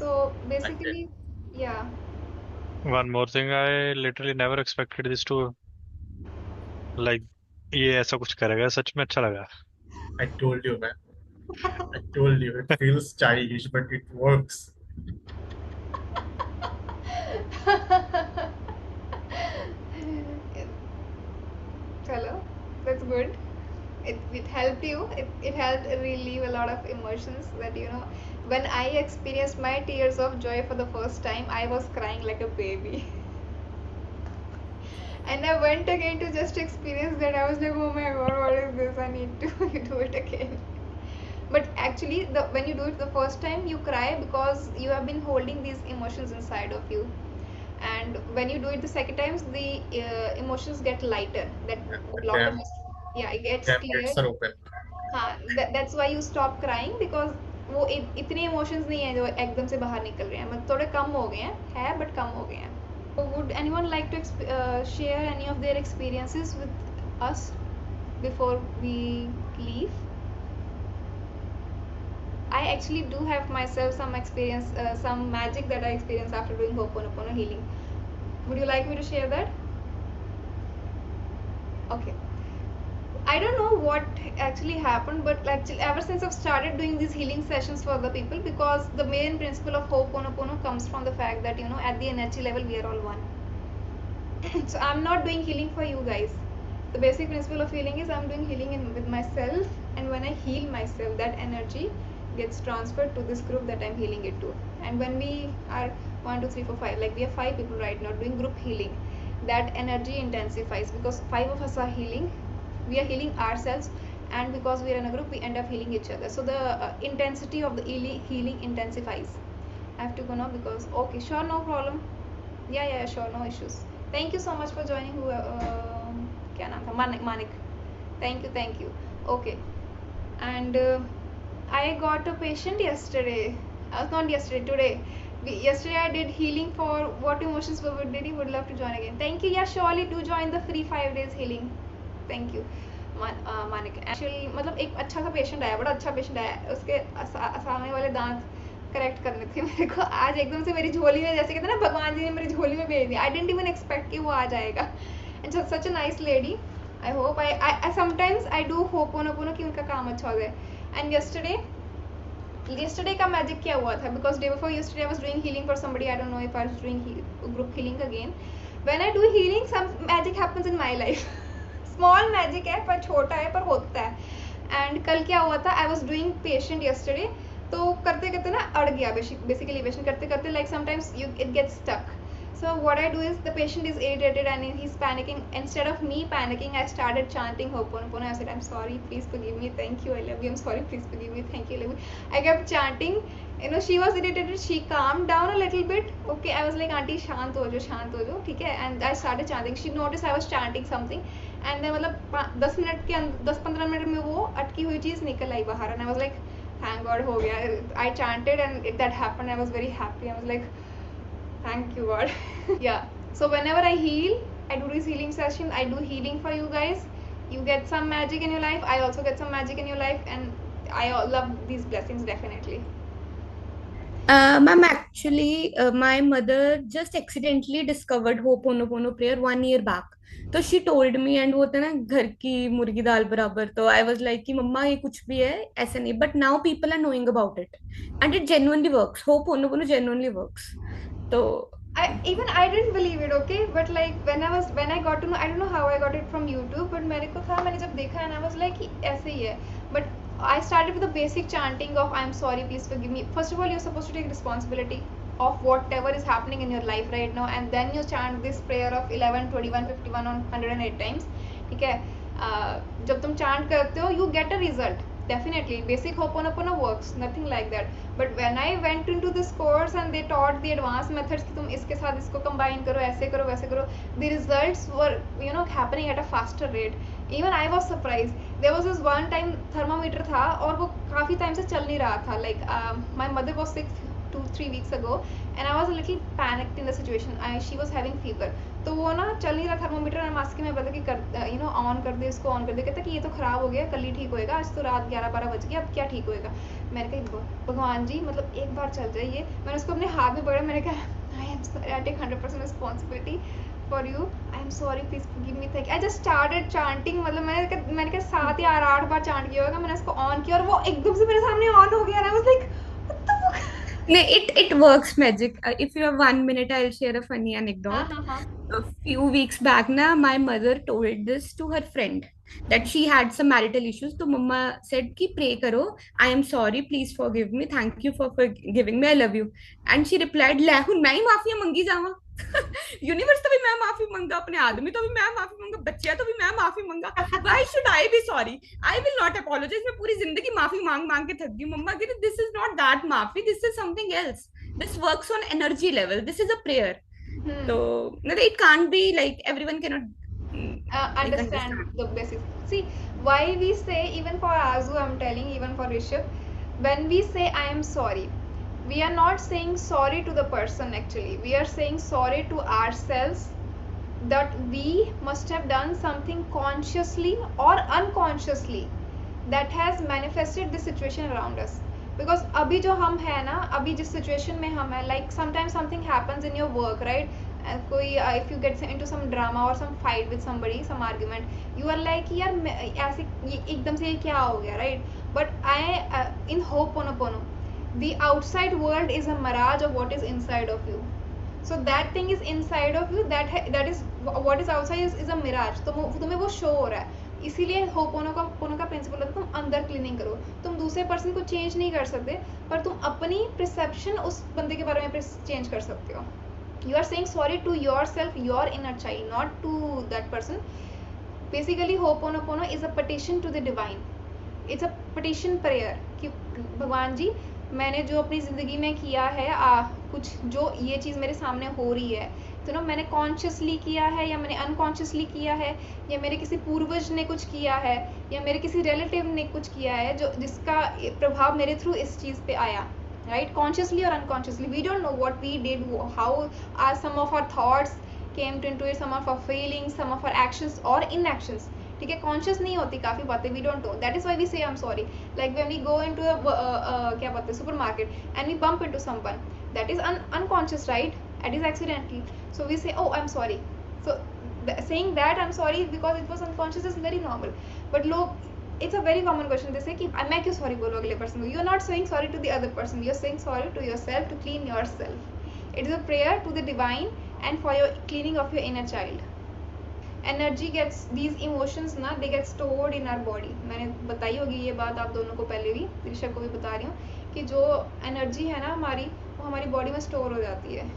So Okay. basically, yeah. One more thing, I literally never expected this to like ये ऐसा कुछ करेगा, सच में अच्छा लगा. I told you, man. I told you. It feels childish, but it works. Hello, that's good. It helped you. It helped relieve a lot of emotions that when I experienced my tears of joy for the first time, I was crying like a baby. And I went again to just experience that. I was like, oh my god, what is this? I need to do it again. But actually, when you do it the first time, you cry because you have been holding these emotions inside of you. And when you do it the second times, the emotions get lighter. That Yeah, the block of, dam, yeah, it gets dam gates cleared. are open. हाँ, that's why you stop crying because वो इतने emotions नहीं है जो एकदम से बाहर निकल रहे हैं, मतलब थोड़े कम हो गए हैं but कम हो गए हैं. So would anyone like to share any of their experiences with us before we leave? I actually do have myself some experience, some magic that I experienced after doing Ho'oponopono healing. Would you like me to share that? Okay. I don't know what actually happened, but actually, ever since I've started doing these healing sessions for other people, because the main principle of Ho'oponopono comes from the fact that at the energy level we are all one. So I'm not doing healing for you guys. The basic principle of healing is I'm doing healing with myself, and when I heal myself, that energy gets transferred to this group that I'm healing it to. And when we are 1, 2, 3, 4, 5, like we have 5 people right now doing group healing, that energy intensifies because 5 of us are healing. We are healing ourselves, and because we are in a group, we end up healing each other. So the intensity of the healing intensifies. I have to go now because okay, sure, no problem. Yeah, sure, no issues. Thank you so much for joining. Who क्या नाम था? Manik. Thank you. Okay. And I got a patient yesterday. Not yesterday, today. Yesterday I did healing for what emotions we did. He would love to join again. Thank you. Yeah, surely do join the free 5 days healing. Thank you. Manik actually मतलब एक अच्छा सा patient आया, बड़ा अच्छा patient आया. उसके सामने वाले दांत करेक्ट करने थे मेरे को. आज एकदम से मेरी झोली में, जैसे कहते हैं ना, भगवान जी ने मेरी झोली में भेज दिया. आई डेंट इवन एक्सपेक्ट कि वो आ जाएगा. And such a nice lady. I hope I sometimes I do ho'oponopono कि उनका काम अच्छा हो जाए. एंड yesterday का मैजिक क्या हुआ था, because day before yesterday I was doing healing for somebody. I don't know if I was doing group healing again. When I do healing, some magic happens in my life. Small magic है पर छोटा है पर होता है. And कल क्या हुआ था, I was doing patient yesterday. तो करते करते ना अड़ गया, बेसिकली पेशेंट करते करते like sometimes you it gets stuck. So what I do is the patient is irritated and he's panicking. Instead of me panicking, I started chanting Ho'oponopono. I said, I'm sorry, please forgive me, thank you, I love you, I'm sorry, please forgive me, thank you, I love you. I kept chanting. She was irritated, she calmed down a little bit. Okay, I was like, auntie, शांत हो जाओ, ठीक है. And I started chanting. She noticed I was chanting something. And then मतलब 10 minute के 10-15 minute में वो अटकी हुई चीज़ निकल आई बाहर. And I was like, thank God, हो गया. I chanted and that happened. I was very happy. I was like, thank you God. Yeah, so whenever I heal, I do this healing session, I do healing for you guys. You get some magic in your life, I also get some magic in your life, and I love these blessings definitely. Ma'am, actually, my mother just accidentally discovered Ho'oponopono prayer 1 year back. तो she told me, and वो होता है ना घर की मुर्गी दाल बराबर. तो I was like कि मम्मा ये कुछ भी है ऐसा नहीं. But now people are knowing about it, and it genuinely works. Ho'oponopono genuinely works. तो I didn't believe it, okay, but like when I got to know, I don't know how I got it from YouTube, but मेरे को था, मैंने जब देखा and I was like ऐसे ही है. But I started with the basic chanting of I'm sorry, please forgive me. First of all, you're supposed to take responsibility of whatever is happening in your life right now, and then you chant this prayer of 11, 21, 51 on 108 times. ठीक है. जब तुम chant करते हो, you get a result. Definitely, basic Ho'oponopono works, nothing like that. But when I went into this course and they taught the advanced methods कि तुम इसके साथ इसको combine करो, ऐसे करो, वैसे करो, the results were happening at a faster rate. Even I was surprised. There was this one time thermometer था और वो काफ़ी time से चल नहीं रहा था. Like my mother was sick 2-3 weeks ago, and I was a little panicked in the situation. She was having fever, तो वो ना चल नहीं रहा थर्मोमीटर, और मास्क की मैं पता कि कर ऑन कर दे, इसको ऑन कर दे, कहता कि ये तो खराब हो गया, कल ही ठीक होएगा, आज तो रात 11-12 बज गई, अब क्या ठीक होएगा। मैंने कहा भगवान जी, मतलब एक बार चल जाइए। मैंने उसको अपने हाथ में पकड़ा, मैंने कहा I am sorry, I take 100% responsibility for you, I am sorry, please give me, thank. I just started chanting, मतलब मैंने कहा 7 या 8 बार चांट किया होगा। मैंने उसको ऑन किया और वो एकदम से मेरे सामने ऑन हो गया, and I was like, what the fuck? No, it works magic. If you have 1 minute, I'll share a funny हाँ anecdote. हाँ हाँ A few weeks back, na, my mother told this to her friend that she had some marital issues. So mama said कि pray करो, I am sorry, please forgive me, thank you for forgiving me, I love you. And she replied, ले हुन मैं ही mafia मंगी जावा। Universe तो भी मैं माफी मंगा, अपने आदमी तो भी मैं माफी मंगा, बच्चिया तो भी मैं माफी मंगा। Why should I be sorry? I will not apologize. मैं पूरी जिंदगी माफी मांग मांग के थक गई। मम्मा कहती this is not that माफी, this is something else. This works on energy level. This is a prayer. So no, it can't be like everyone cannot like understand understand. the basics. See, why we say, even for Azu, I'm telling, even for Rishabh, when we say I am sorry, we are not saying sorry to the person actually. We are saying sorry to ourselves, that we must have done something consciously or unconsciously that has manifested the situation around us. Because अभी जो हम है ना, अभी जिस situation में हम है, like sometimes something happens in your work, right? कोई if you get into some drama or some fight with somebody, some argument, you are like यार ऐसे एकदम से ये क्या हो गया, right? But in Ho'oponopono, the outside world is a mirage of what is inside of you. So that thing is inside of you, that is what is outside is a mirage. तुम्हें वो show हो रहा है, इसीलिए होपोनो का principal होता है तुम अंदर क्लीनिंग करो। तुम दूसरे पर्सन को चेंज नहीं कर सकते, पर तुम अपनी परसेप्शन उस बंदे के बारे में चेंज कर सकते हो। You are saying sorry to yourself, your inner child, not to that person. Basically ho'oponopono is a petition to the divine, it's a petition prayer कि भगवान जी, मैंने जो अपनी ज़िंदगी में किया है, कुछ जो ये चीज़ मेरे सामने हो रही है, तो ना मैंने कॉन्शियसली किया है या मैंने अनकॉन्शियसली किया है, या मेरे किसी पूर्वज ने कुछ किया है, या मेरे किसी रिलेटिव ने कुछ किया है जो जिसका प्रभाव मेरे थ्रू इस चीज़ पे आया, राइट? कॉन्शियसली और unconsciously, we don't know what we did, how are some of our thoughts came to into it, some of our feelings, some of our actions और इनएक्शंस। ठीक है, कॉन्शियस नहीं होती काफ़ी बातें, we don't know, that is why we say I am sorry. Like when we go into क्या बोलते हैं, supermarket, and we bump into someone, that is unconscious, right? It is accidental, so we say, oh, I'm sorry. So saying that I'm sorry because it was unconscious is very normal. But लोग, it's a very common question, they say कि मैं क्यों sorry बोलूँ अगले person को? You are not saying sorry to the other person, you are saying sorry to yourself, to clean yourself. It is a prayer to the divine and for your cleaning of your inner child. Energy gets, these emotions ना, they get stored in our body. मैंने बताई होगी ये बात आप दोनों को पहले भी, ऋषभ को भी बता रही हूँ कि जो एनर्जी है ना हमारी, वो हमारी बॉडी में स्टोर हो जाती है।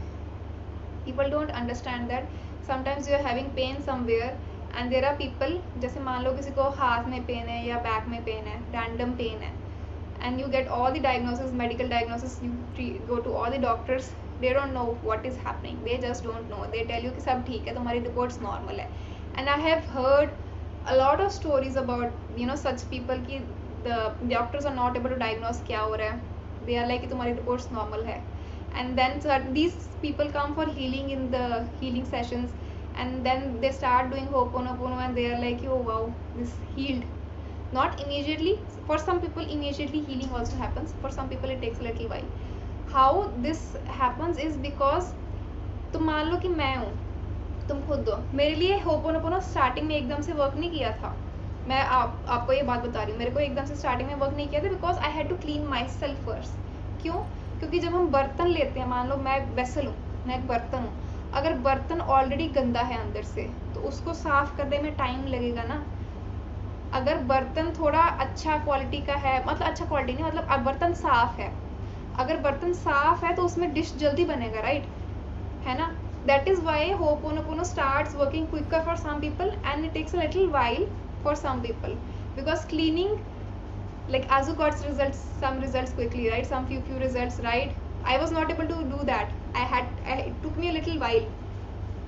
People don't understand that sometimes you are having pain somewhere and there are people, जैसे मान लो किसी को हाथ में पेन है या बैक में पेन है, रैंडम पेन है, and you get all the diagnosis, medical diagnosis, you go to all the doctors, they don't know what is happening, they just don't know, they tell you कि सब ठीक है, तुम्हारी reports normal है। And I have heard a lot of stories about, you know, such people कि the doctors are not able to diagnose क्या हो रहा है, they are like कि तुम्हारी reports normal है, and then these people come for healing in the healing sessions, and then they start doing Ho'oponopono and they are like, oh wow, this healed. Not immediately, for some people immediately healing also happens, for some people it takes a little while. How this happens is because तुम मान लो कि मैं हूँ, तुम खुद हो, मेरे लिए होपोनोपोनो स्टार्टिंग में एकदम से वर्क नहीं किया था। मैं आपको ये बात बता रही हूँ, मेरे को एकदम से स्टार्टिंग में वर्क नहीं किया था, because I had to clean myself first. क्यों? क्योंकि जब हम बर्तन लेते हैं, मान लो मैं वेसल हूँ, मैं एक बर्तन हूँ, अगर बर्तन ऑलरेडी गंदा है अंदर से, तो उसको साफ करने में टाइम लगेगा ना। अगर बर्तन थोड़ा अच्छा क्वालिटी का है, मतलब अच्छा क्वालिटी नहीं, मतलब अब बर्तन साफ है, अगर बर्तन साफ है तो उसमें डिश जल्दी बनेगा, राइट? है ना? That is why Ho'oponopono starts working quicker for some people and it takes a little while for some people, because cleaning, like Azu got some results quickly, right? Some few results, right? I was not able to do that. It took me a little while,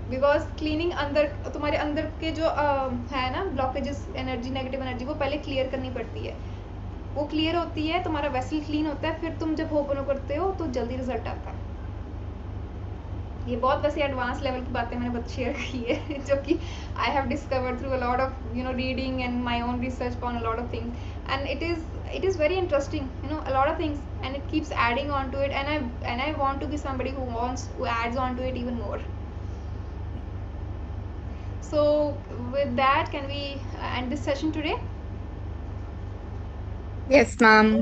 because cleaning अंदर, तुम्हारे अंदर के जो है ना blockages, energy, negative energy, वो पहले clear करनी पड़ती है। वो क्लियर होती है, तुम्हारा वेसल क्लीन होता है, फिर तुम जब होपनो करते हो तो जल्दी रिजल्ट आता है। ये बहुत वैसे एडवांस लेवल की बातें मैंने बहुत शेयर की है जो कि I have discovered through a lot of reading and my own research on a lot of things, and it is very interesting, a lot of things, and it keeps adding on to it, and I want to be somebody who adds on to it even more. So with that, can we end this session today? Yes, ma'am.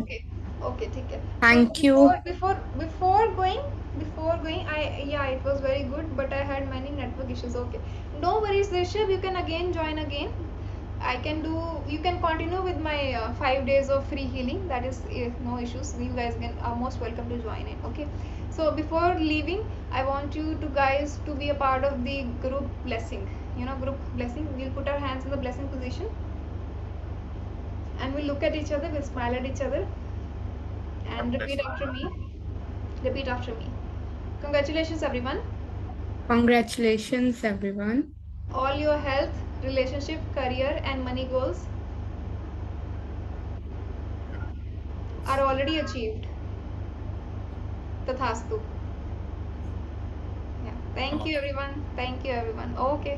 Okay, ठीक है. So Thank you. before going, it was very good, but I had many network issues. Okay, no worries, Rishabh. You can again join again. You can continue with my 5 days of free healing. That is, no issues. You guys are most welcome to join it. Okay. So before leaving, I want you to guys to be a part of the group blessing. Group blessing. We'll put our hands in the blessing position, and we'll look at each other. We'll smile at each other, and repeat after me. Repeat after me. Congratulations, everyone. Congratulations, everyone. All your health, relationship, career, and money goals are already achieved. Tathastu. Yeah. Thank you, everyone. Thank you, everyone. Okay.